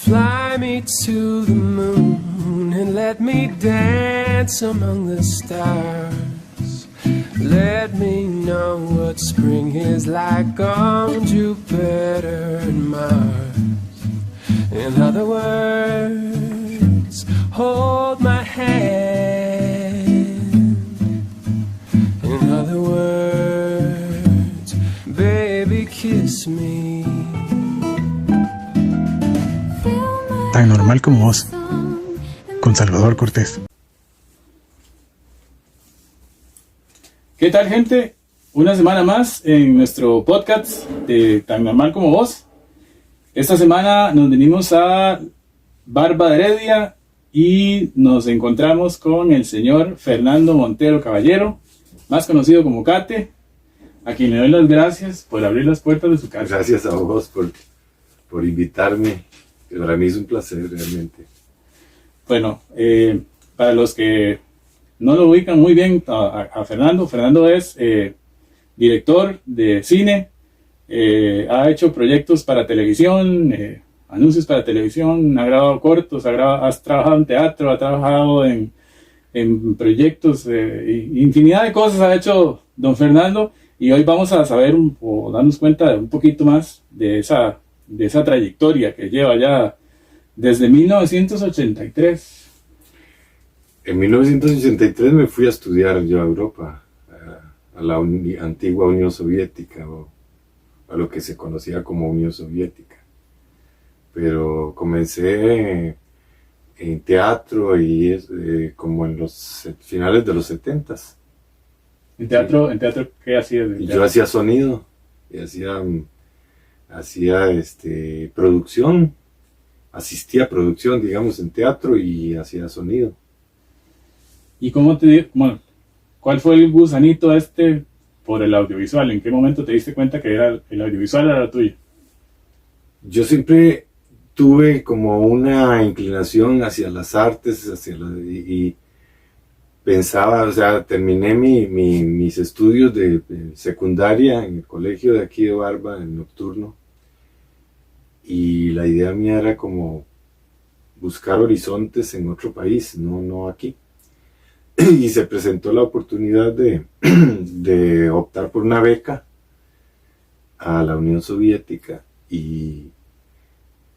Fly me to the moon and let me dance among the stars. Let me know what spring is like on Jupiter and Mars. In other words, hold my hand. In other words, baby, kiss me. Tan normal como vos, con Salvador Cortés. ¿Qué tal, gente? Una semana más en nuestro podcast de Tan Normal como Vos. Esta semana nos venimos a Barba de Heredia y nos encontramos con el señor Fernando Montero Caballero, más conocido como Cate, a quien le doy las gracias por abrir las puertas de su casa. Gracias a vos por invitarme. Para mí es un placer, realmente. Bueno, para los que no lo ubican muy bien a Fernando, Fernando es director de cine, ha hecho proyectos para televisión, anuncios para televisión, ha grabado cortos, has trabajado en teatro, ha trabajado en proyectos, infinidad de cosas ha hecho don Fernando, y hoy vamos a saber o darnos cuenta de un poquito más de esa trayectoria que lleva ya desde 1983. En 1983 me fui a estudiar yo a Europa, a la antigua Unión Soviética, o a lo que se conocía como Unión Soviética. Pero comencé en teatro y como en los finales de los 70s. ¿En teatro qué hacías? Yo hacía sonido, y hacía producción, asistía a producción, digamos, en teatro, y hacía sonido. ¿Y cuál fue el gusanito por el audiovisual? ¿En qué momento te diste cuenta que el audiovisual era tuyo? Yo siempre tuve como una inclinación hacia las artes, y pensaba, o sea, terminé mis estudios de secundaria en el colegio de aquí de Barba, en nocturno, y la idea mía era como buscar horizontes en otro país, no aquí. Y se presentó la oportunidad de optar por una beca a la Unión Soviética, y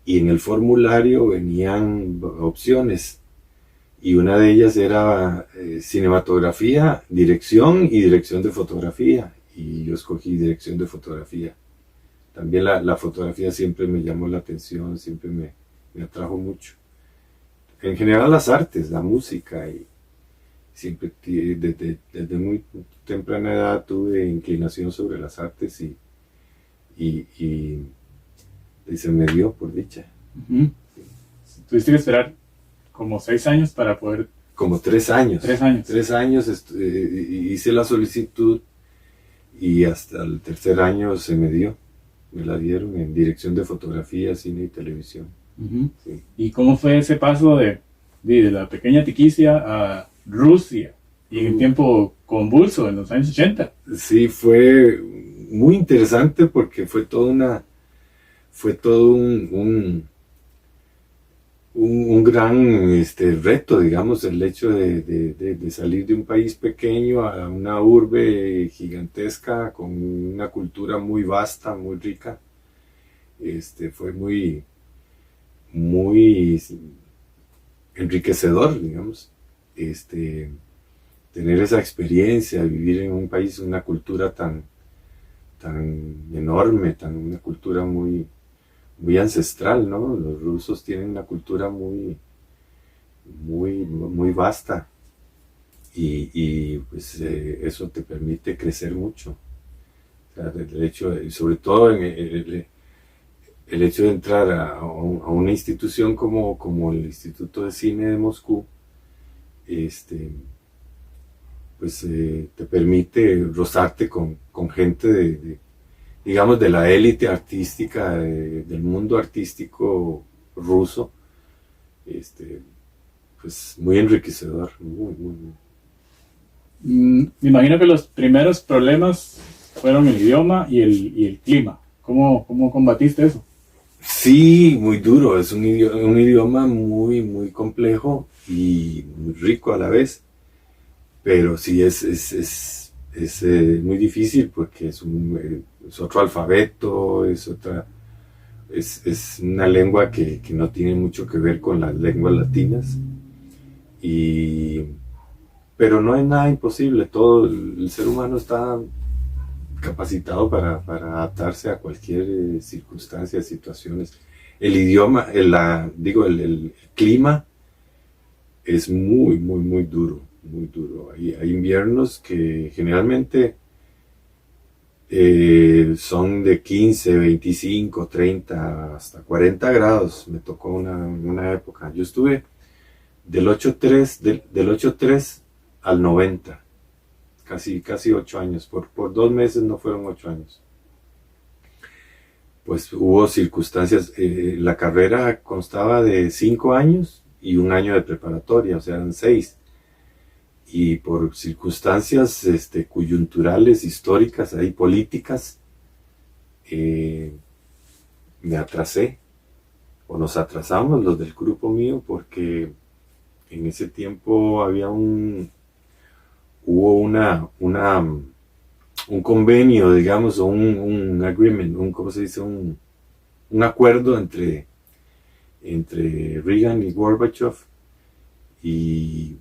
en el formulario venían opciones, y una de ellas era cinematografía, dirección y dirección de fotografía, y yo escogí dirección de fotografía. También la fotografía siempre me llamó la atención, siempre me atrajo mucho. En general las artes, la música, y siempre desde muy temprana edad tuve inclinación sobre las artes, y se me dio, por dicha. Uh-huh. Tuviste que esperar como 6 años para poder... Como 3 años. 3 años. 3 años hice la solicitud, y hasta el tercer año se me dio. Me la dieron en dirección de fotografía, cine y televisión. Uh-huh. Sí. ¿Y cómo fue ese paso de la pequeña Tiquicia a Rusia? Y en un tiempo convulso, en los años 80. Sí, fue muy interesante porque fue todo un gran reto, digamos, el hecho de salir de un país pequeño a una urbe gigantesca con una cultura muy vasta, muy rica. Fue muy enriquecedor, digamos, tener esa experiencia, vivir en un país, una cultura tan enorme, una cultura muy ancestral, ¿no? Los rusos tienen una cultura muy vasta, y pues eso te permite crecer mucho. O sea, el hecho, sobre todo el hecho de entrar a una institución como el Instituto de Cine de Moscú, pues te permite rozarte con gente digamos, de la élite artística, del mundo artístico ruso, pues muy enriquecedor, muy. Me imagino que los primeros problemas fueron el idioma y el clima. ¿Cómo combatiste eso? Sí, muy duro, es un idioma muy, muy complejo y muy rico a la vez, pero sí es muy difícil porque es otro alfabeto, es una lengua que no tiene mucho que ver con las lenguas latinas, y, pero no es nada imposible, todo el ser humano está capacitado para adaptarse a cualquier circunstancia, situaciones. El idioma, el clima es muy, muy, muy duro, muy duro. Hay inviernos que generalmente son de 15, 25, 30, hasta 40 grados. Me tocó una época. Yo estuve del 8-3 al 90, casi 8 años. Por 2 meses no fueron 8 años. Pues hubo circunstancias. La carrera constaba de 5 años y 1 año de preparatoria, o sea, eran 6. Y por circunstancias coyunturales, históricas, ahí políticas, me atrasé, o nos atrasamos los del grupo mío, porque en ese tiempo hubo un convenio, digamos, o un agreement, ¿cómo se dice? Un acuerdo entre Reagan y Gorbachev, y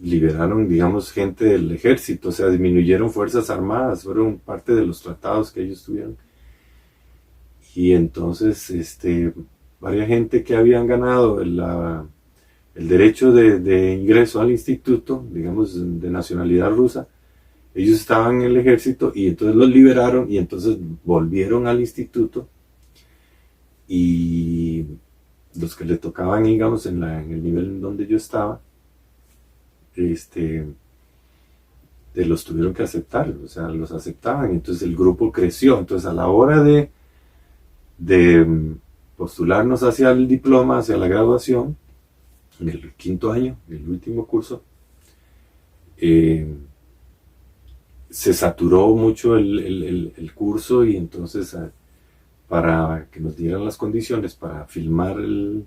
liberaron, digamos, gente del ejército, o sea, disminuyeron fuerzas armadas, fueron parte de los tratados que ellos tuvieron. Y entonces, varias gente que habían ganado el derecho de ingreso al instituto, digamos, de nacionalidad rusa, ellos estaban en el ejército y entonces los liberaron y entonces volvieron al instituto, y los que le tocaban, digamos, en el nivel en donde yo estaba, los tuvieron que aceptar, o sea, los aceptaban, entonces el grupo creció. Entonces, a la hora de postularnos hacia el diploma, hacia la graduación, en el 5.º año, en el último curso, se saturó mucho el curso, y entonces para que nos dieran las condiciones para filmar el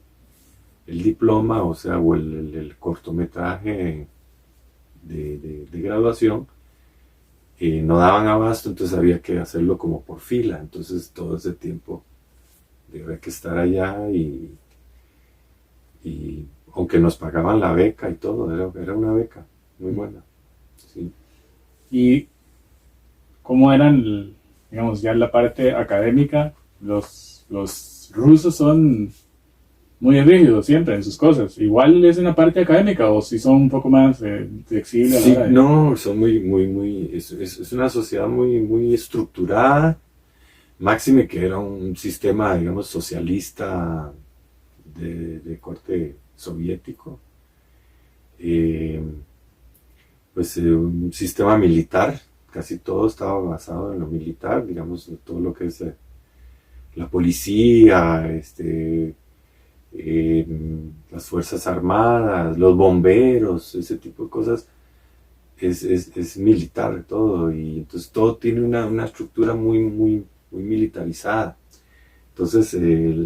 diploma, o sea, o el cortometraje de graduación, no daban abasto, entonces había que hacerlo como por fila. Entonces todo ese tiempo había que estar allá, y aunque nos pagaban la beca y todo, era una beca muy buena. Sí. ¿Y cómo eran, digamos, ya en la parte académica? Los rusos son muy rígidos siempre en sus cosas. ¿Igual es en la parte académica, o si son un poco más flexibles? Sí, no, son muy, es una sociedad muy, muy estructurada. Máxime que era un sistema, digamos, socialista de corte soviético. Pues un sistema militar, casi todo estaba basado en lo militar, digamos, todo lo que es la policía, las fuerzas armadas, los bomberos, ese tipo de cosas, es militar todo, y entonces todo tiene una estructura muy, muy, muy militarizada. Entonces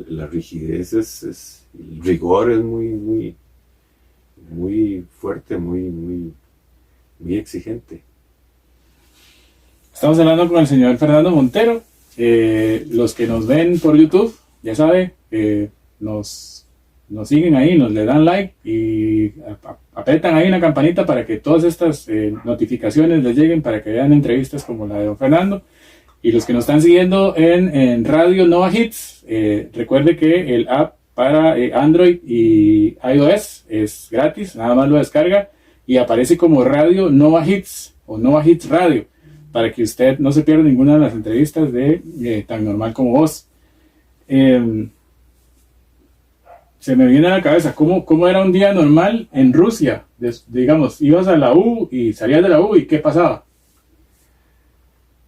la rigidez el rigor es muy, muy, muy fuerte, muy, muy, muy exigente. Estamos hablando con el señor Fernando Montero. Los que nos ven por YouTube, ya saben, nos siguen ahí, le dan like y apretan ahí una campanita para que todas estas notificaciones les lleguen, para que vean entrevistas como la de don Fernando. Y los que nos están siguiendo en Radio Nova Hits, recuerde que el app para Android y iOS es gratis, nada más lo descarga y aparece como Radio Nova Hits o Nova Hits Radio, para que usted no se pierda ninguna de las entrevistas de Tan Normal Como Vos. Se me viene a la cabeza, ¿cómo era un día normal en Rusia? Digamos, ibas a la U y salías de la U, ¿y qué pasaba?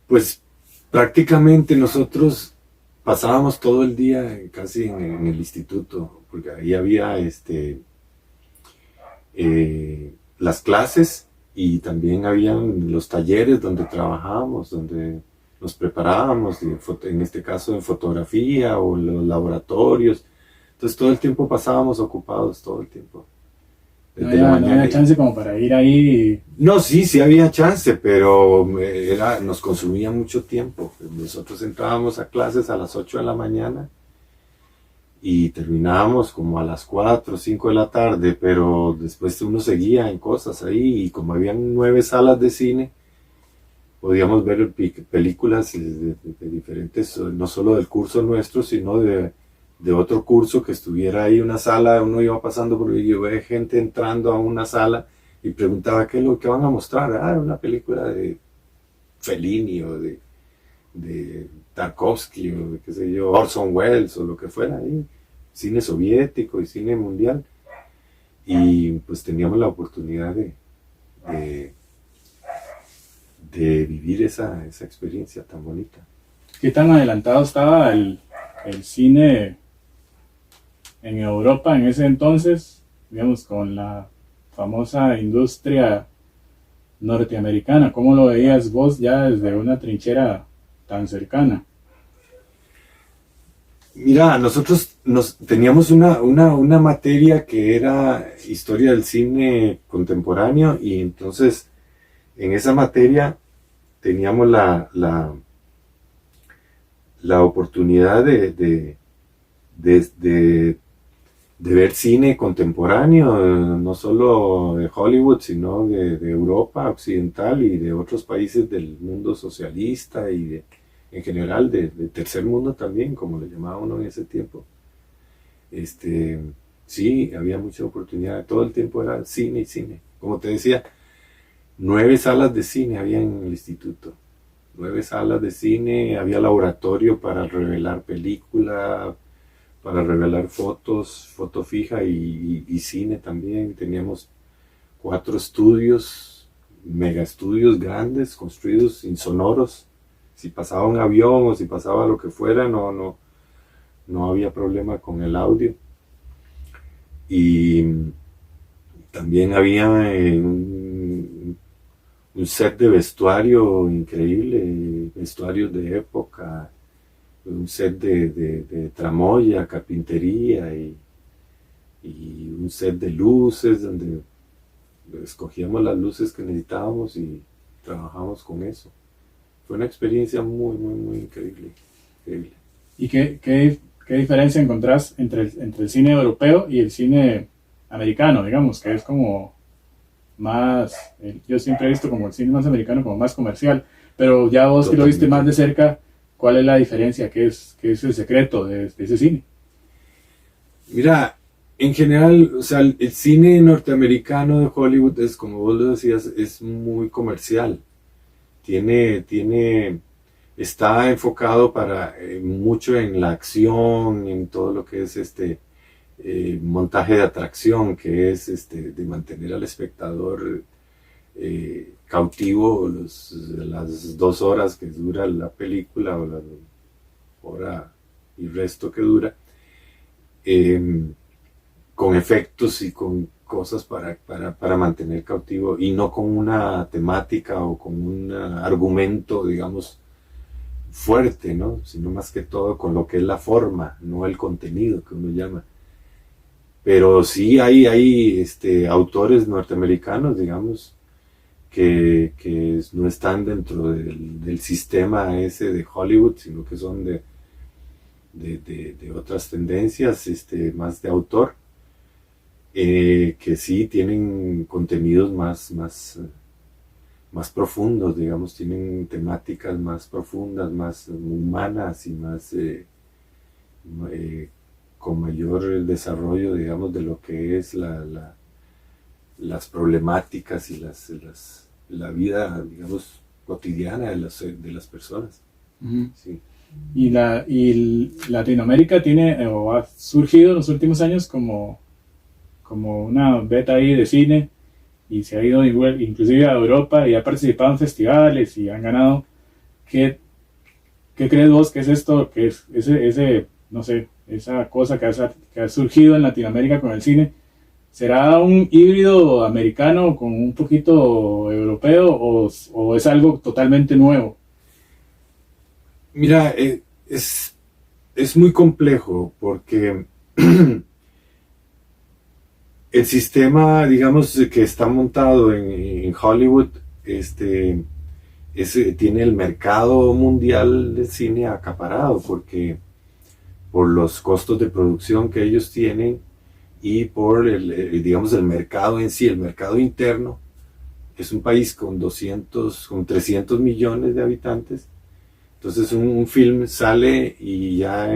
Pues prácticamente nosotros pasábamos todo el día casi en el instituto, porque ahí había las clases, y también habían los talleres donde trabajábamos, donde nos preparábamos, en este caso en fotografía o en los laboratorios. Entonces todo el tiempo pasábamos ocupados, todo el tiempo. No había chance como para ir ahí. No, sí había chance, pero nos consumía mucho tiempo. Nosotros entrábamos a clases a las 8 de la mañana y terminábamos como a las 4 o 5 de la tarde, pero después uno seguía en cosas ahí, y como habían 9 salas de cine, podíamos ver películas de diferentes, no solo del curso nuestro, sino de otro curso que estuviera ahí, una sala. Uno iba pasando por ahí y ve gente entrando a una sala y preguntaba qué es lo que van a mostrar. Una película de Fellini o de Tarkovsky o de qué sé yo, Orson Welles o lo que fuera ahí, cine soviético y cine mundial. Y pues teníamos la oportunidad de vivir esa experiencia tan bonita. ¿Qué tan adelantado estaba el cine en Europa en ese entonces, digamos, con la famosa industria norteamericana? ¿Cómo lo veías vos ya desde una trinchera tan cercana? Mira, nosotros teníamos una materia que era historia del cine contemporáneo, y entonces en esa materia teníamos la oportunidad de ver cine contemporáneo, no solo de Hollywood, sino de Europa occidental y de otros países del mundo socialista y en general de tercer mundo también, como le llamaba uno en ese tiempo. Sí, había mucha oportunidad, todo el tiempo era cine y cine. Como te decía, 9 salas de cine había en el instituto. 9 salas de cine, había laboratorio para revelar película, para revelar fotos, foto fija y cine también. Teníamos 4 estudios, mega estudios grandes, construidos insonoros. Si pasaba un avión o si pasaba lo que fuera, no había problema con el audio. Y también había un set de vestuario increíble, vestuarios de época, un set de tramoya, carpintería y un set de luces donde escogíamos las luces que necesitábamos y trabajamos con eso. Fue una experiencia muy, muy, muy increíble. ¿Y qué diferencia encontrás entre el cine europeo y el cine americano, digamos, que es como más, yo siempre he visto como el cine más americano como más comercial, pero ya vos que lo viste más de cerca, ¿cuál es la diferencia? ¿Qué es el secreto de ese cine? Mira, en general, o sea, el cine norteamericano de Hollywood es, como vos lo decías, es muy comercial. Está enfocado mucho en la acción, en todo lo que es montaje de atracción, que es de mantener al espectador cautivo las 2 horas que dura la película o la hora y resto que dura, con efectos y con cosas para mantener cautivo, y no con una temática o con un argumento, digamos, fuerte, ¿no? Sino más que todo con lo que es la forma, no el contenido que uno llama. Pero sí hay autores norteamericanos, digamos, que no están dentro del sistema ese de Hollywood, sino que son de otras tendencias, más de autor, que sí tienen contenidos más profundos, digamos, tienen temáticas más profundas, más humanas y más con mayor desarrollo, digamos, de lo que es las problemáticas y la vida, digamos, cotidiana de las personas. Uh-huh. Sí. Y Latinoamérica tiene, o ha surgido en los últimos años como una beta ahí de cine, y se ha ido inclusive a Europa y ha participado en festivales y han ganado. ¿Qué crees vos que es esto? ¿Qué es ese no sé, esa cosa que ha surgido en Latinoamérica con el cine? ¿Será un híbrido americano con un poquito europeo o es algo totalmente nuevo? Mira, es muy complejo porque el sistema, digamos, que está montado en Hollywood, tiene el mercado mundial de cine acaparado porque por los costos de producción que ellos tienen y por digamos, el mercado en sí, el mercado interno. Es un país con 300 millones de habitantes. Entonces un film sale y ya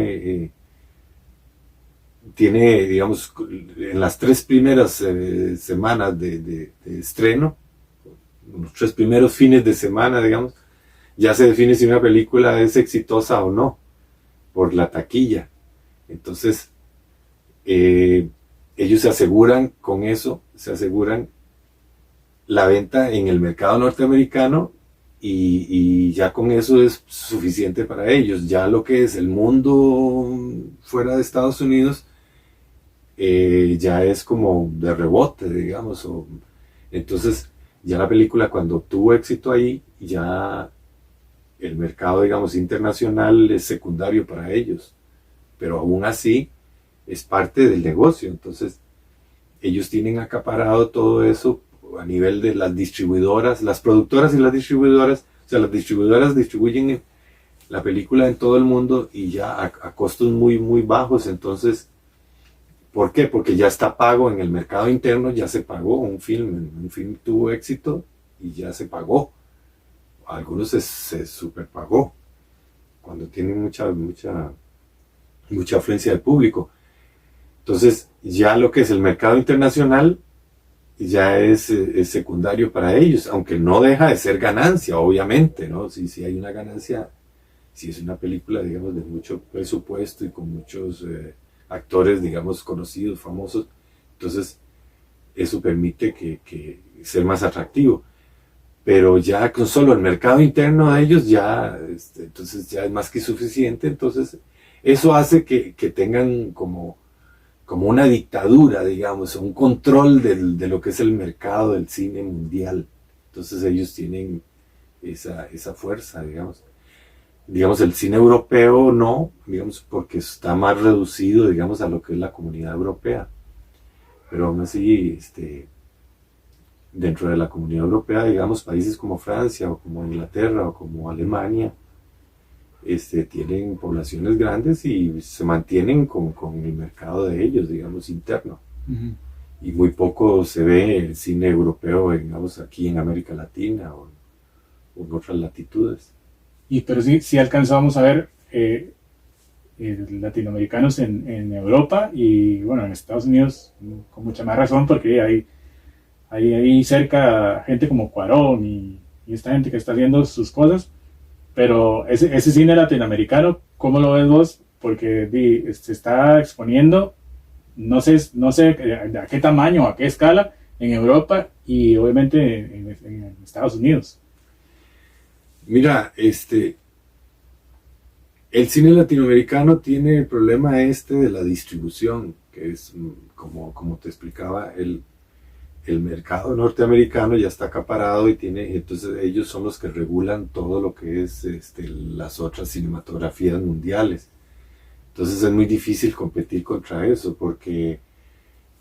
tiene, digamos, en las 3 primeras semanas de estreno, los 3 primeros fines de semana, digamos, ya se define si una película es exitosa o no, por la taquilla. Entonces, ellos se aseguran con eso, se aseguran la venta en el mercado norteamericano y ya con eso es suficiente para ellos. Ya lo que es el mundo fuera de Estados Unidos ya es como de rebote, digamos. Entonces ya la película, cuando tuvo éxito ahí, ya el mercado, digamos, internacional es secundario para ellos, pero aún así es parte del negocio. Entonces ellos tienen acaparado todo eso a nivel de las distribuidoras, las productoras y las distribuidoras. O sea, las distribuidoras distribuyen la película en todo el mundo y ya a costos muy, muy bajos. Entonces, ¿por qué? Porque ya está pago en el mercado interno, ya se pagó un film tuvo éxito y ya se pagó. Algunos se superpagó cuando tienen mucha afluencia de público. Entonces, ya lo que es el mercado internacional ya es secundario para ellos, aunque no deja de ser ganancia, obviamente, ¿no? Si hay una ganancia, si es una película, digamos, de mucho presupuesto y con muchos actores, digamos, conocidos, famosos, entonces eso permite que ser más atractivo. Pero ya con solo el mercado interno de ellos ya, entonces ya es más que suficiente. Entonces eso hace que tengan como una dictadura, digamos, un control de lo que es el mercado del cine mundial. Entonces ellos tienen esa fuerza, digamos. Digamos, el cine europeo no, digamos, porque está más reducido, digamos, a lo que es la comunidad europea. Pero aún así, dentro de la comunidad europea, digamos, países como Francia o como Inglaterra o como Alemania, tienen poblaciones grandes y se mantienen con el mercado de ellos, digamos, interno. Uh-huh. Y muy poco se ve el cine europeo, digamos, aquí en América Latina o en otras latitudes. Pero sí alcanzamos a ver latinoamericanos en Europa y, bueno, en Estados Unidos con mucha más razón, porque hay ahí cerca gente como Cuarón y esta gente que está haciendo sus cosas. Pero ese cine latinoamericano, ¿cómo lo ves vos? Porque se está exponiendo, no sé a qué tamaño, a qué escala, en Europa y obviamente en Estados Unidos. Mira, el cine latinoamericano tiene el problema de la distribución, que es, como te explicaba, el mercado norteamericano ya está acaparado y entonces ellos son los que regulan todo lo que es las otras cinematografías mundiales. Entonces es muy difícil competir contra eso, porque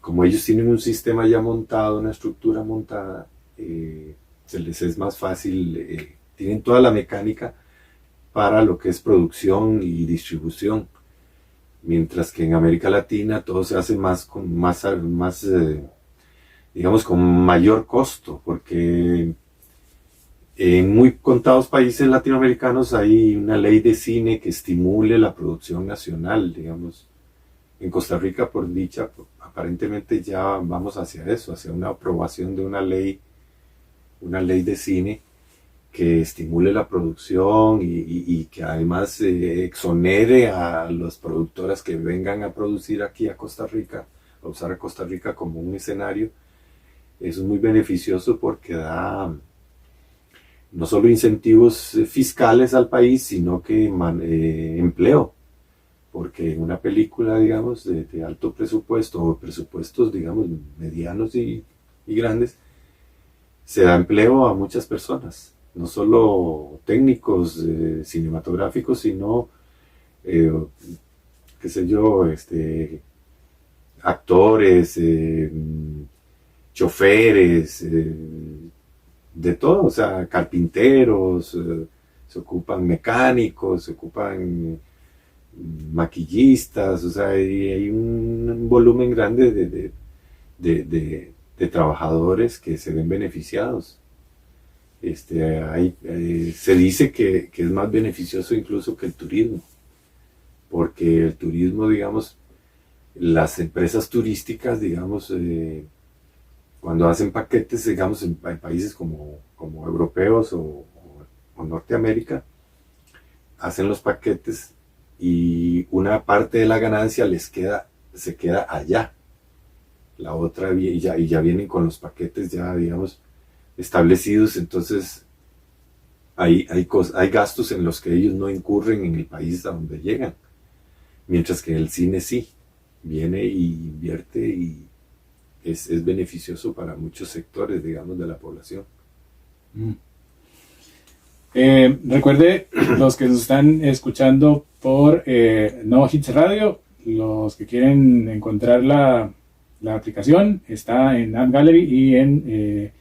como ellos tienen un sistema ya montado, una estructura montada, se les es más fácil, tienen toda la mecánica para lo que es producción y distribución, mientras que en América Latina todo se hace digamos, con mayor costo, porque en muy contados países latinoamericanos hay una ley de cine que estimule la producción nacional, digamos. En Costa Rica, por dicha, aparentemente ya vamos hacia eso, hacia una aprobación de una ley de cine que estimule la producción y que además exonere a las productoras que vengan a producir aquí a Costa Rica, a usar a Costa Rica como un escenario. Eso es muy beneficioso porque da no solo incentivos fiscales al país, sino que empleo. Porque en una película, digamos, de alto presupuesto o presupuestos, digamos, medianos y grandes, se da empleo a muchas personas. no solo técnicos cinematográficos, sino, qué sé yo, actores, choferes, de todo, o sea, carpinteros, se ocupan mecánicos, se ocupan maquillistas, o sea, hay un volumen grande de trabajadores que se ven beneficiados. Se dice que es más beneficioso incluso que el turismo, porque el turismo, digamos, las empresas turísticas, digamos, cuando hacen paquetes, digamos, en países como europeos o Norteamérica, hacen los paquetes y una parte de la ganancia se queda allá. La otra, y ya vienen con los paquetes ya, digamos, establecidos, entonces hay gastos en los que ellos no incurren en el país a donde llegan, mientras que el cine sí, viene y invierte y es beneficioso para muchos sectores, digamos, de la población. Recuerde, los que nos están escuchando por Nova Hits Radio, los que quieren encontrar la aplicación, está en App Gallery y en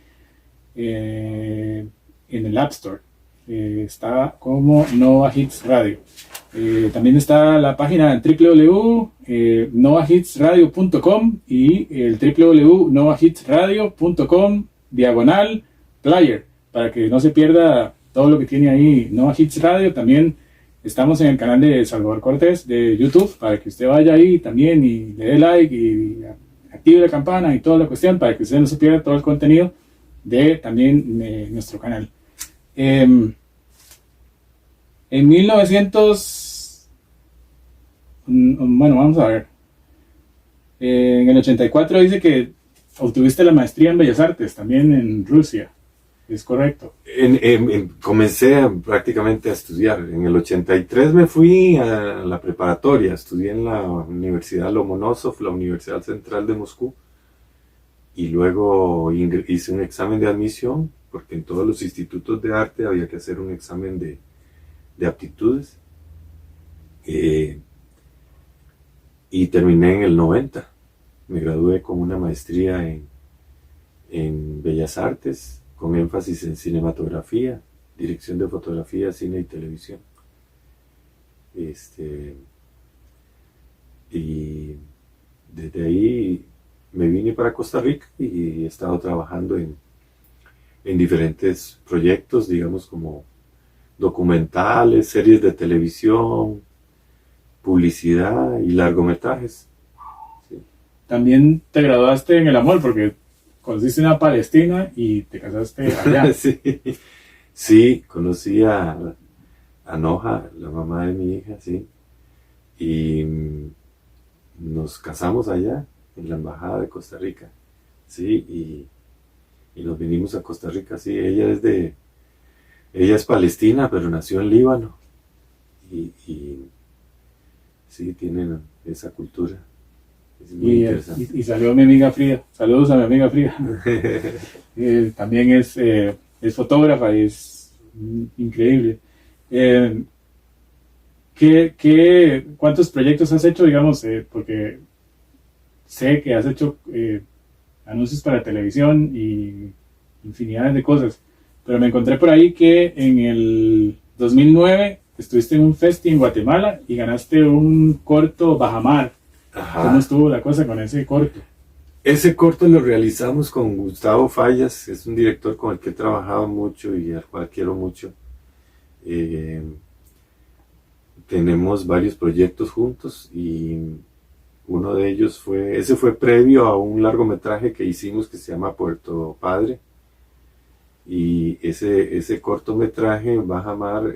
el App Store. Está como Nova Hits Radio. También está la página www.novahitsradio.com y el www.novahitsradio.com/player, para que no se pierda todo lo que tiene ahí Nova Hits Radio. También estamos en el canal de Salvador Cortés de YouTube, para que usted vaya ahí también y le dé like y active la campana y toda la cuestión, para que usted no se pierda todo el contenido de también nuestro canal. En 1900, bueno, vamos a ver. En el 84 dice que obtuviste la maestría en Bellas Artes, también en Rusia. ¿Es correcto? Comencé prácticamente a estudiar. En el 83 me fui a la preparatoria. Estudié en la Universidad Lomonosov, la Universidad Central de Moscú. Y luego hice un examen de admisión, porque en todos los institutos de arte había que hacer un examen de aptitudes. Y terminé en el 90. Me gradué con una maestría en Bellas Artes, con énfasis en cinematografía, dirección de fotografía, cine y televisión. Y desde ahí me vine para Costa Rica y he estado trabajando en diferentes proyectos, digamos, como documentales, series de televisión, publicidad y largometrajes. Sí. También te graduaste en el amor, porque conociste una palestina y te casaste allá. Sí, conocí a Noja, la mamá de mi hija, sí. Y nos casamos allá, en la embajada de Costa Rica. Sí, y nos vinimos a Costa Rica, sí. Ella es palestina, pero nació en Líbano. Y sí, tienen esa cultura. Y salió mi amiga Frida. Saludos a mi amiga Frida. También es fotógrafa y es increíble. ¿Cuántos proyectos has hecho, digamos? Porque sé que has hecho anuncios para televisión y infinidad de cosas. Pero me encontré por ahí que en el 2009 estuviste en un festival en Guatemala y ganaste un corto Bajamar. Ajá. ¿Cómo estuvo la cosa con ese corto? Ese corto lo realizamos con Gustavo Fallas, es un director con el que he trabajado mucho y al cual quiero mucho. Tenemos varios proyectos juntos y uno de ellos fue previo a un largometraje que hicimos que se llama Puerto Padre. Y ese cortometraje, Bajamar,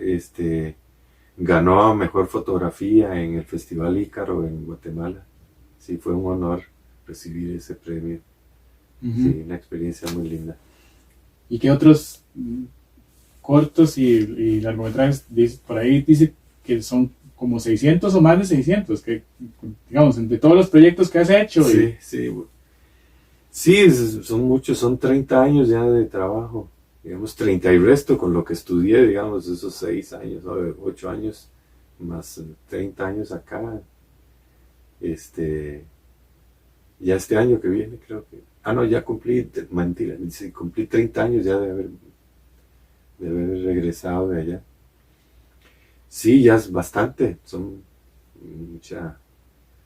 ganó a mejor fotografía en el Festival Ícaro en Guatemala. Sí, fue un honor recibir ese premio. Uh-huh. Sí, una experiencia muy linda. ¿Y qué otros cortos y largometrajes por ahí dice que son como 600 o más de 600? Que, digamos, entre todos los proyectos que has hecho. Sí, son muchos, son 30 años ya de trabajo. digamos, 30 y resto con lo que estudié, digamos, esos 6 años, 8 años, más 30 años acá. Ya este año que viene creo que... no, ya cumplí, mentira, sí, cumplí 30 años ya de haber regresado de allá. Sí, ya es bastante, son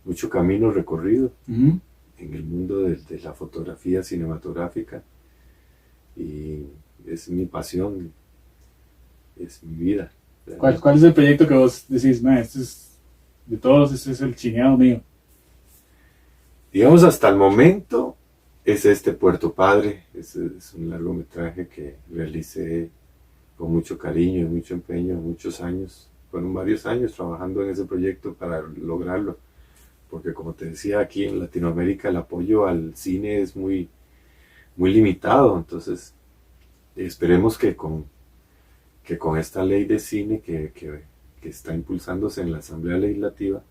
mucho camino recorrido Ujú. en el mundo de la fotografía cinematográfica, y es mi pasión, es mi vida. ¿Cuál es el proyecto que vos decís, este es, de todos, este es el chineado mío? Digamos, hasta el momento es Puerto Padre. Es un largometraje que realicé con mucho cariño y mucho empeño, muchos años. Fueron varios años trabajando en ese proyecto para lograrlo, porque como te decía, aquí en Latinoamérica el apoyo al cine es muy, muy limitado. Entonces esperemos que con esta ley de cine que está impulsándose en la Asamblea Legislativa,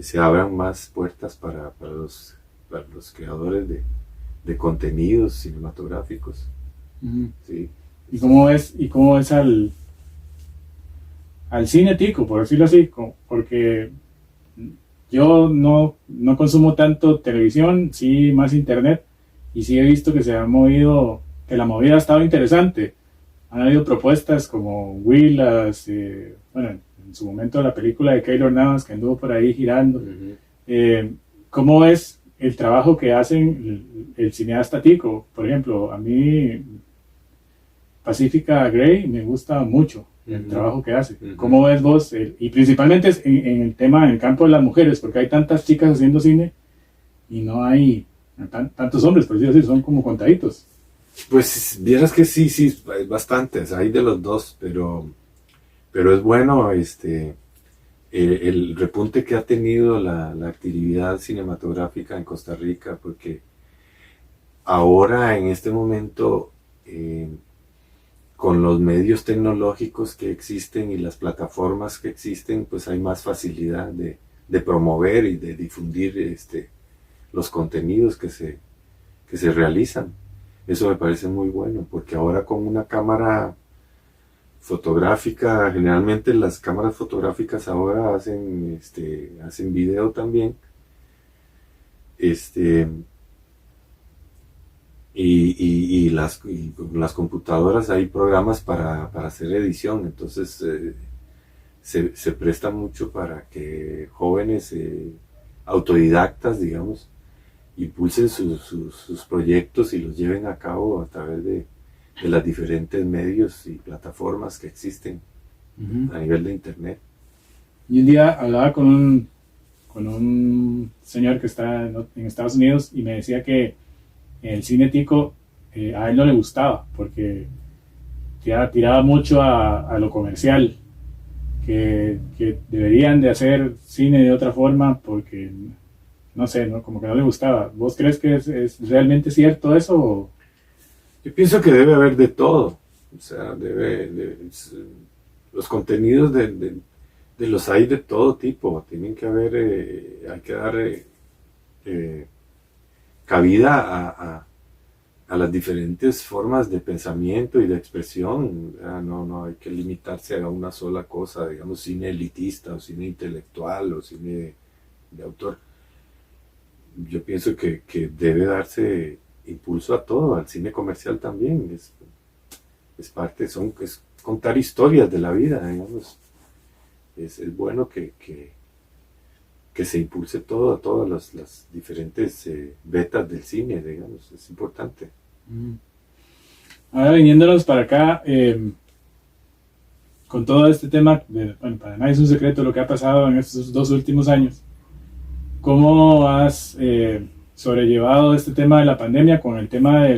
se abran más puertas para los creadores de contenidos cinematográficos. Ujú. ¿Sí? ¿Y cómo ves al cine tico, por decirlo así? Porque yo no consumo tanto televisión, sí más internet, y sí he visto que se ha movido, que la movida ha estado interesante. Han habido propuestas como Willas, bueno, en su momento la película de Keylor Navas que anduvo por ahí girando. Uh-huh. ¿Cómo es el trabajo que hacen el cineasta tico? Por ejemplo, a mí Pacifica Gray me gusta mucho el Uh-huh. trabajo que hace. Uh-huh. ¿Cómo ves vos? Y principalmente en el tema, en el campo de las mujeres, porque hay tantas chicas haciendo cine y no hay tantos hombres, por decirlo así, son como contaditos. Pues vieras que sí, hay bastantes, hay de los dos, pero es bueno el repunte que ha tenido la actividad cinematográfica en Costa Rica, porque ahora en este momento, con los medios tecnológicos que existen y las plataformas que existen, pues hay más facilidad de promover y de difundir los contenidos que se realizan. Eso me parece muy bueno, porque ahora con una cámara fotográfica, generalmente las cámaras fotográficas ahora hacen video también, y las computadoras hay programas para hacer edición. Entonces se presta mucho para que jóvenes autodidactas, digamos, impulsen sus proyectos y los lleven a cabo a través de las diferentes medios y plataformas que existen a nivel de internet. Y un día hablaba con un señor que está en Estados Unidos y me decía que el cine tico a él no le gustaba porque tiraba mucho a lo comercial, que deberían de hacer cine de otra forma porque no sé, ¿no? Como que no le gustaba. ¿Vos crees que es realmente cierto eso? Yo pienso que debe haber de todo. O sea, los contenidos de los hay de todo tipo. Tienen que haber, hay que dar cabida a las diferentes formas de pensamiento y de expresión. No hay que limitarse a una sola cosa, digamos, cine elitista o cine intelectual o cine de autor. Yo pienso que debe darse impulso a todo, al cine comercial también. Es parte, es contar historias de la vida, digamos. Es bueno que se impulse todo a todas las diferentes vetas del cine, digamos. Es importante. Ahora viniéndonos para acá, con todo este tema, bueno, para nadie es un secreto lo que ha pasado en estos 2 últimos años. ¿Cómo has sobrellevado este tema de la pandemia con el tema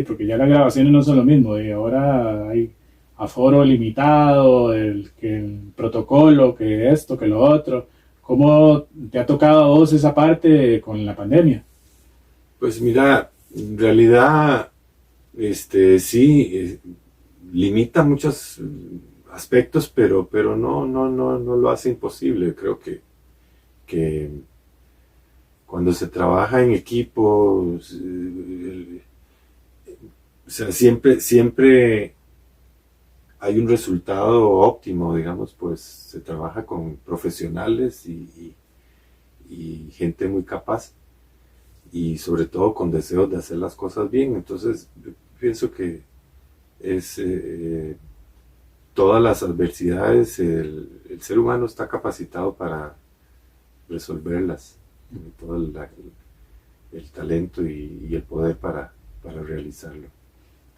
porque ya las grabaciones no son lo mismo, ahora hay aforo limitado, el protocolo, que esto, que lo otro? ¿Cómo te ha tocado a vos esa parte con la pandemia? Pues mira, en realidad sí limita muchos aspectos, pero no lo hace imposible. Creo que cuando se trabaja en equipo, o sea, siempre hay un resultado óptimo, digamos, pues se trabaja con profesionales y gente muy capaz y sobre todo con deseos de hacer las cosas bien. Entonces, yo pienso que es todas las adversidades, el ser humano está capacitado para resolverlas, tiene todo el talento y el poder para realizarlo.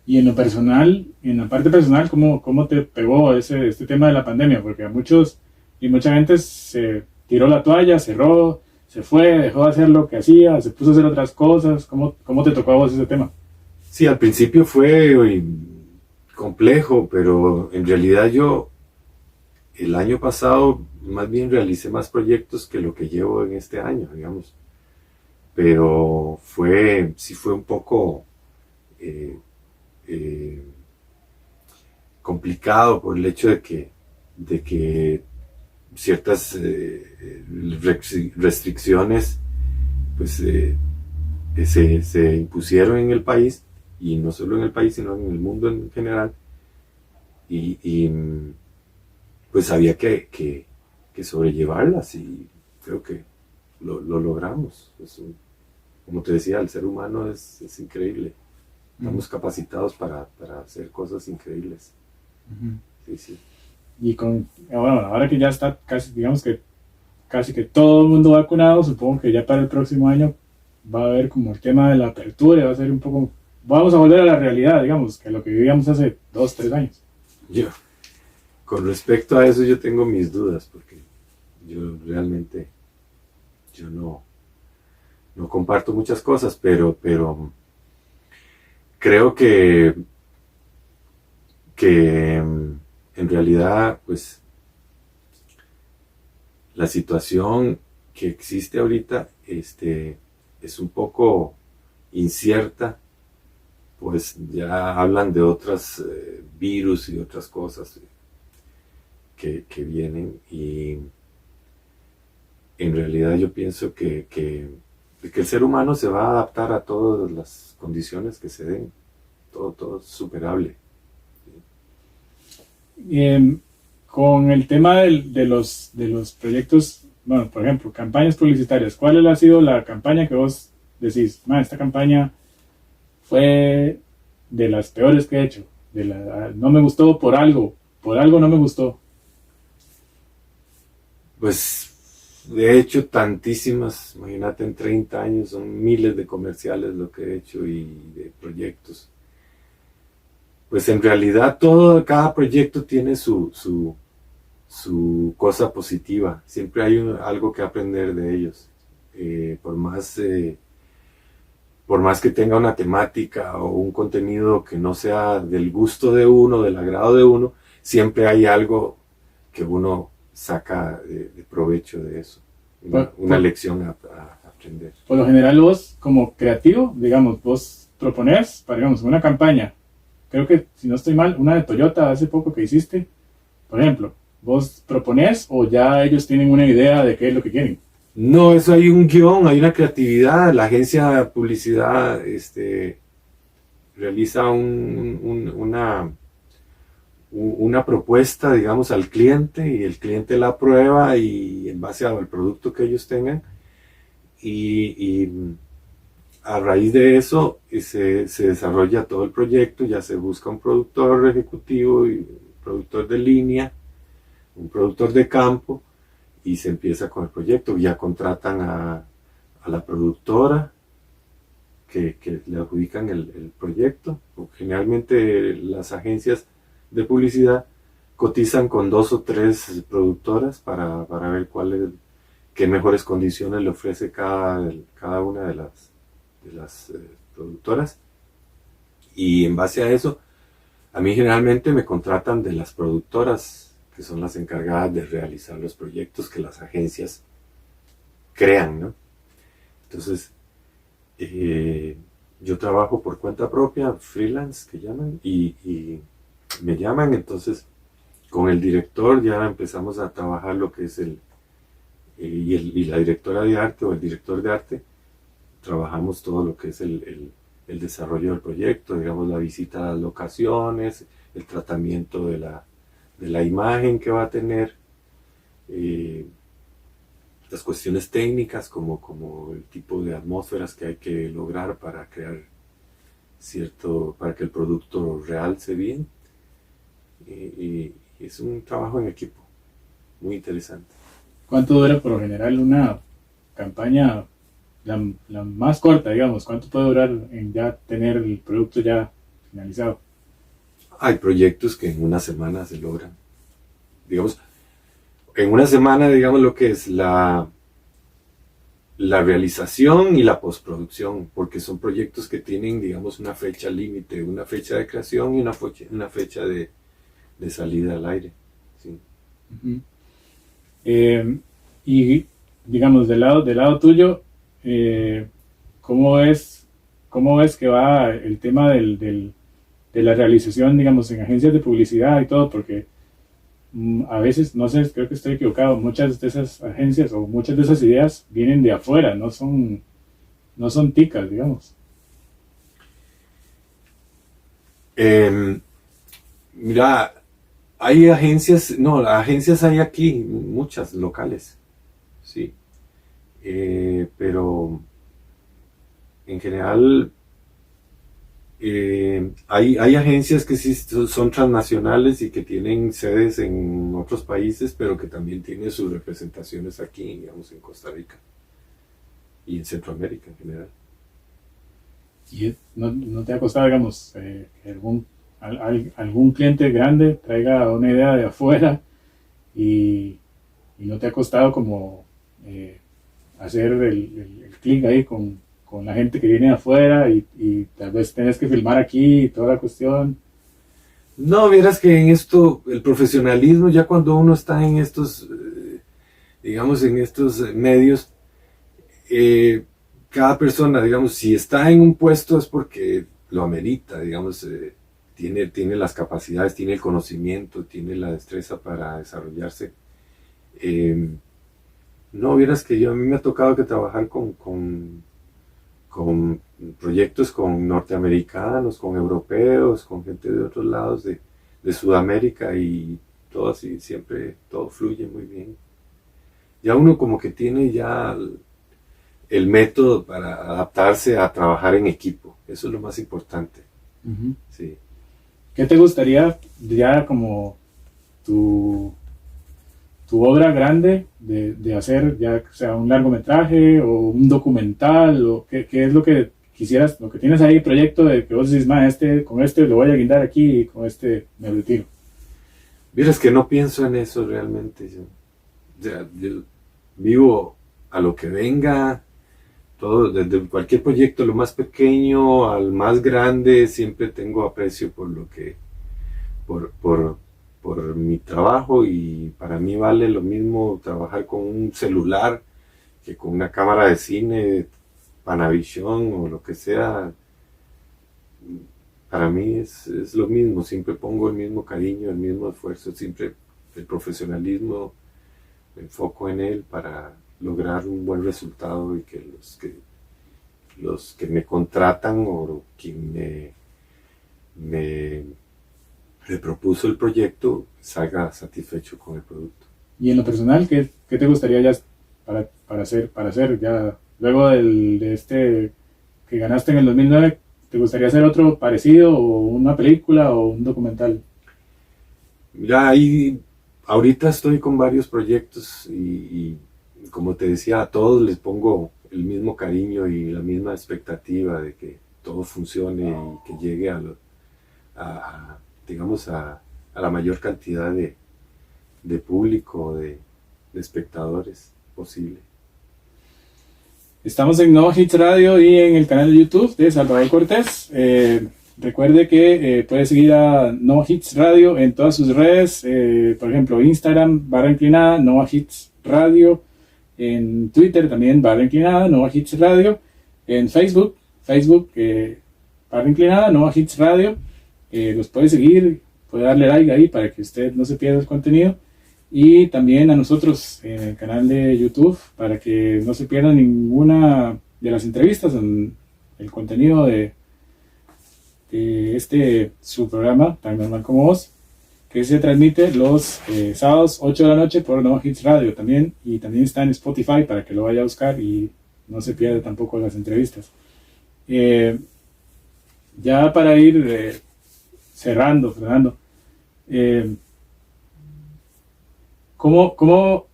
Y en lo personal, en la parte personal, ¿cómo te pegó este tema de la pandemia? Porque a muchos y mucha gente se tiró la toalla, cerró, se fue, dejó de hacer lo que hacía, se puso a hacer otras cosas. ¿Cómo te tocó a vos ese tema? Sí, al principio fue complejo, pero en realidad yo el año pasado más bien realicé más proyectos que lo que llevo en este año, digamos. Pero sí fue un poco complicado por el hecho de que ciertas restricciones pues se impusieron en el país, y no solo en el país sino en el mundo en general, y pues había que sobrellevarlas, y creo que lo logramos. Como te decía, el ser humano es increíble. Estamos capacitados para hacer cosas increíbles. Sí, sí. Y bueno, ahora que ya está digamos que casi que todo el mundo vacunado, supongo que ya para el próximo año va a haber como el tema de la apertura, va a ser un poco, vamos a volver a la realidad, digamos, que lo que vivíamos hace 2, 3 años. Con respecto a eso yo tengo mis dudas, porque yo realmente no comparto muchas cosas, pero creo que en realidad pues la situación que existe ahorita es un poco incierta, pues ya hablan de otros virus y otras cosas que vienen, y en realidad yo pienso que el ser humano se va a adaptar a todas las condiciones que se den, todo es superable. Con el tema de los proyectos, bueno, por ejemplo, campañas publicitarias, ¿cuál ha sido la campaña que vos decís, esta campaña fue de las peores que he hecho, no me gustó por algo no me gustó? Pues he hecho tantísimas, imagínate, en 30 años son miles de comerciales lo que he hecho y de proyectos. Pues en realidad cada proyecto tiene su cosa positiva, siempre hay algo que aprender de ellos. Por más que tenga una temática o un contenido que no sea del gusto de uno, del agrado de uno, siempre hay algo que uno saca de provecho de eso, una lección a aprender. Por lo general vos, como creativo, digamos, vos proponés para, digamos, una campaña, creo que, si no estoy mal, una de Toyota hace poco que hiciste, por ejemplo, ¿vos proponés o ya ellos tienen una idea de qué es lo que quieren? No, eso hay un guión, hay una creatividad. La agencia de publicidad realiza una propuesta, digamos, al cliente, y el cliente la aprueba, y en base al producto que ellos tengan, y a raíz de eso se desarrolla todo el proyecto. Ya se busca un productor ejecutivo y un productor de línea, un productor de campo, y se empieza con el proyecto. Ya contratan a la productora que le adjudican el proyecto. Generalmente las agencias de publicidad cotizan con 2 o 3 productoras para ver qué mejores condiciones le ofrece cada una de las productoras, y en base a eso a mí generalmente me contratan de las productoras, que son las encargadas de realizar los proyectos que las agencias crean, ¿no? Entonces yo trabajo por cuenta propia, freelance que llaman, y me llaman. Entonces con el director ya empezamos a trabajar lo que es y la directora de arte o el director de arte, trabajamos todo lo que es el desarrollo del proyecto, digamos la visita a las locaciones, el tratamiento de la imagen que va a tener, las cuestiones técnicas como el tipo de atmósferas que hay que lograr para crear para que el producto realce bien. Y es un trabajo en equipo muy interesante. ¿Cuánto dura por lo general una campaña, la más corta, digamos? ¿Cuánto puede durar en ya tener el producto ya finalizado? Hay proyectos que en una semana se logran. Digamos, en una semana, digamos, lo que es la realización y la postproducción, porque son proyectos que tienen, digamos, una fecha límite, una fecha de creación y una fecha de salida al aire. Sí. Uh-huh. Y digamos, del lado tuyo, ¿cómo ves que va el tema de la realización, digamos, en agencias de publicidad y todo? Porque a veces, no sé, creo que estoy equivocado, muchas de esas agencias o muchas de esas ideas vienen de afuera, no son ticas, digamos. Mira, hay agencias hay aquí, muchas locales, sí, pero en general hay agencias que sí son transnacionales y que tienen sedes en otros países, pero que también tienen sus representaciones aquí, digamos, en Costa Rica y en Centroamérica en general. ¿Y no te ha costado, digamos, que algún cliente grande traiga una idea de afuera y no te ha costado como hacer el clic ahí con la gente que viene de afuera y tal vez tenés que filmar aquí y toda la cuestión? No, vieras que en esto, el profesionalismo, ya cuando uno está en estos, digamos, en estos medios, cada persona, digamos, si está en un puesto es porque lo amerita, digamos, tiene las capacidades, tiene el conocimiento, tiene la destreza para desarrollarse. No, vieras que a mí me ha tocado que trabajar con proyectos con norteamericanos, con europeos, con gente de otros lados de Sudamérica y todo así, siempre todo fluye muy bien. Ya uno como que tiene ya el método para adaptarse a trabajar en equipo, eso es lo más importante. Uh-huh. Sí. ¿Qué te gustaría ya como tu obra grande de hacer, ya sea un largometraje o un documental, o qué es lo que quisieras, lo que tienes ahí, proyecto de que vos decís, con este lo voy a guindar aquí y con este me retiro? Vieras que no pienso en eso realmente. Yo vivo a lo que venga, todo, desde cualquier proyecto, lo más pequeño al más grande, siempre tengo aprecio por lo que, por mi trabajo, y para mí vale lo mismo trabajar con un celular que con una cámara de cine, Panavision o lo que sea. Para mí es lo mismo, siempre pongo el mismo cariño, el mismo esfuerzo, siempre el profesionalismo, me enfoco en él para lograr un buen resultado y que los que me contratan o quien me propuso el proyecto salga satisfecho con el producto. Y en lo personal, ¿qué te gustaría ya para hacer ya luego de este que ganaste en el 2009? ¿Te gustaría hacer otro parecido, o una película o un documental? Mira, ahorita estoy con varios proyectos y como te decía, a todos les pongo el mismo cariño y la misma expectativa de que todo funcione y que llegue digamos a la mayor cantidad de público, de espectadores posible. Estamos en Nova Hits Radio y en el canal de YouTube de Salvador Cortés. Recuerde que puede seguir a Nova Hits Radio en todas sus redes, por ejemplo Instagram, /inclinada, Nova Hits Radio, en Twitter también /inclinada, Nova Hits Radio, en Facebook, /inclinada, Nova Hits Radio. Los puede seguir, puede darle like ahí para que usted no se pierda el contenido, y también a nosotros en el canal de YouTube para que no se pierda ninguna de las entrevistas, en el contenido de su programa, Tan Normal Como Vos, que se transmite los sábados 8 de la noche por No Hits Radio también, y también está en Spotify para que lo vaya a buscar y no se pierda tampoco las entrevistas. Ya para ir cerrando, Fernando, ¿cómo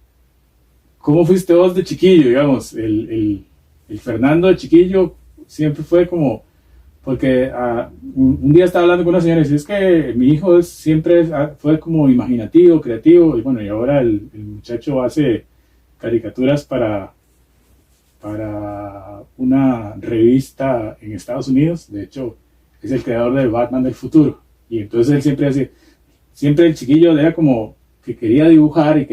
fuiste vos de chiquillo, digamos? El Fernando de chiquillo siempre fue como, porque un día estaba hablando con una señora y dice, es que mi hijo siempre fue como imaginativo, creativo, y bueno, y ahora el muchacho hace caricaturas para una revista en Estados Unidos. De hecho, es el creador de Batman del futuro, y entonces él siempre el chiquillo era como que quería dibujar, y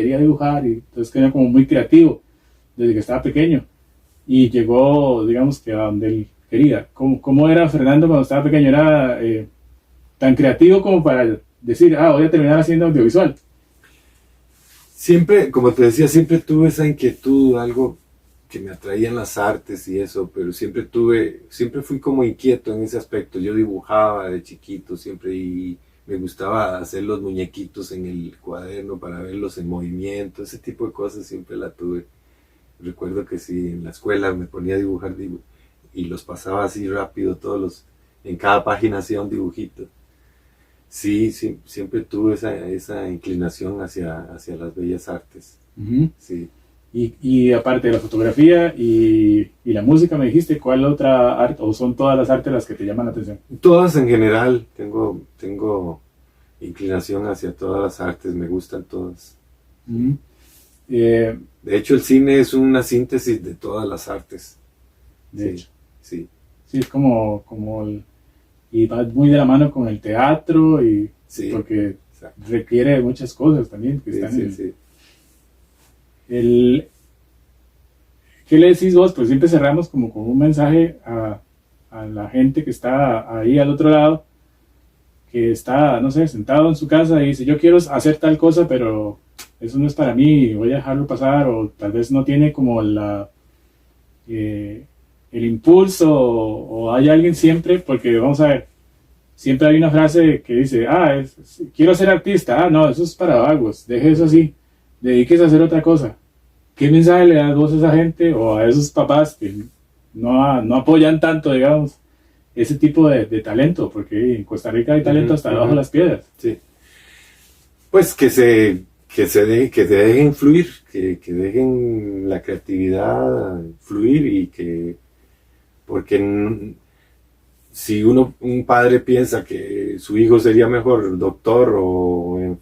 entonces era como muy creativo desde que estaba pequeño, y llegó, digamos, que a donde él quería. ¿Cómo era Fernando cuando estaba pequeño? ¿Era tan creativo como para decir, voy a terminar haciendo audiovisual? Siempre, como te decía, siempre tuve esa inquietud, algo que me atraían las artes y eso, pero siempre fui como inquieto en ese aspecto. Yo dibujaba de chiquito siempre y me gustaba hacer los muñequitos en el cuaderno para verlos en movimiento, ese tipo de cosas siempre la tuve. Recuerdo que sí, en la escuela me ponía a dibujar y los pasaba así rápido, en cada página hacía un dibujito. Sí, siempre tuve esa inclinación hacia las bellas artes. Uh-huh. Sí. Y aparte de la fotografía y la música, me dijiste, ¿cuál otra arte, o son todas las artes las que te llaman la atención? Todas en general, tengo inclinación hacia todas las artes, me gustan todas. Uh-huh. De hecho, el cine es una síntesis de todas las artes. De hecho. Sí. Sí, es como y va muy de la mano con el teatro, y sí, porque exacto. Requiere muchas cosas también que están sí. ¿Qué le decís vos? Pues siempre cerramos como con un mensaje a la gente que está ahí al otro lado, que está, no sé, sentado en su casa y dice, yo quiero hacer tal cosa, pero eso no es para mí, voy a dejarlo pasar, o tal vez no tiene como el impulso, o hay alguien siempre, porque vamos a ver, siempre hay una frase que dice, quiero ser artista, no, eso es para vagos, deje eso así, dedíquese a hacer otra cosa. ¿Qué mensaje le das vos a esa gente o a esos papás que no apoyan tanto, digamos, ese tipo de talento? Porque en Costa Rica hay talento hasta debajo de las piedras. Sí. Pues que se dejen fluir, que dejen la creatividad fluir, y porque si un padre piensa que su hijo sería mejor doctor o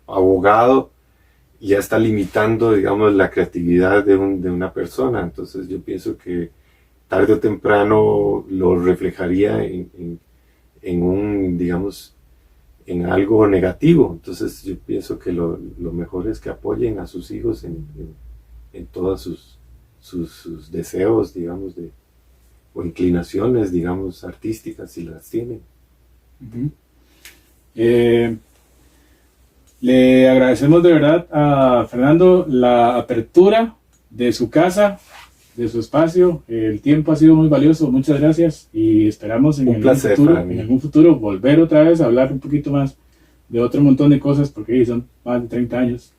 abogado, ya está limitando, digamos, la creatividad de una persona. Entonces yo pienso que tarde o temprano lo reflejaría en algo negativo. Entonces yo pienso que lo mejor es que apoyen a sus hijos en todos sus deseos, digamos, o inclinaciones, digamos, artísticas, si las tienen. Uh-huh. Le agradecemos de verdad a Fernando la apertura de su casa, de su espacio. El tiempo ha sido muy valioso, muchas gracias, y esperamos en algún futuro volver otra vez a hablar un poquito más de otro montón de cosas, porque son más de 30 años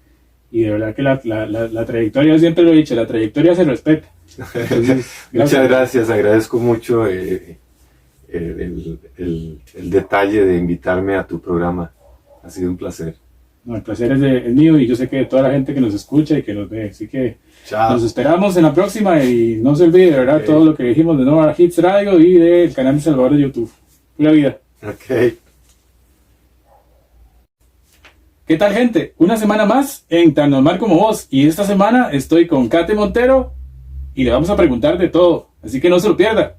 y de verdad que la trayectoria, siempre lo he dicho, la trayectoria se respeta. Entonces, muchas gracias, agradezco mucho el detalle de invitarme a tu programa, ha sido un placer. No, el placer es mío, y yo sé que de toda la gente que nos escucha y que nos ve, así que chao. Nos esperamos en la próxima, y no se olvide de verdad todo lo que dijimos de Nova Hits Radio y del canal de Salvador de YouTube. Pura vida. Ok. ¿Qué tal, gente? Una semana más en Tan Normal Como Vos, y esta semana estoy con Kate Montero y le vamos a preguntar de todo, así que no se lo pierda.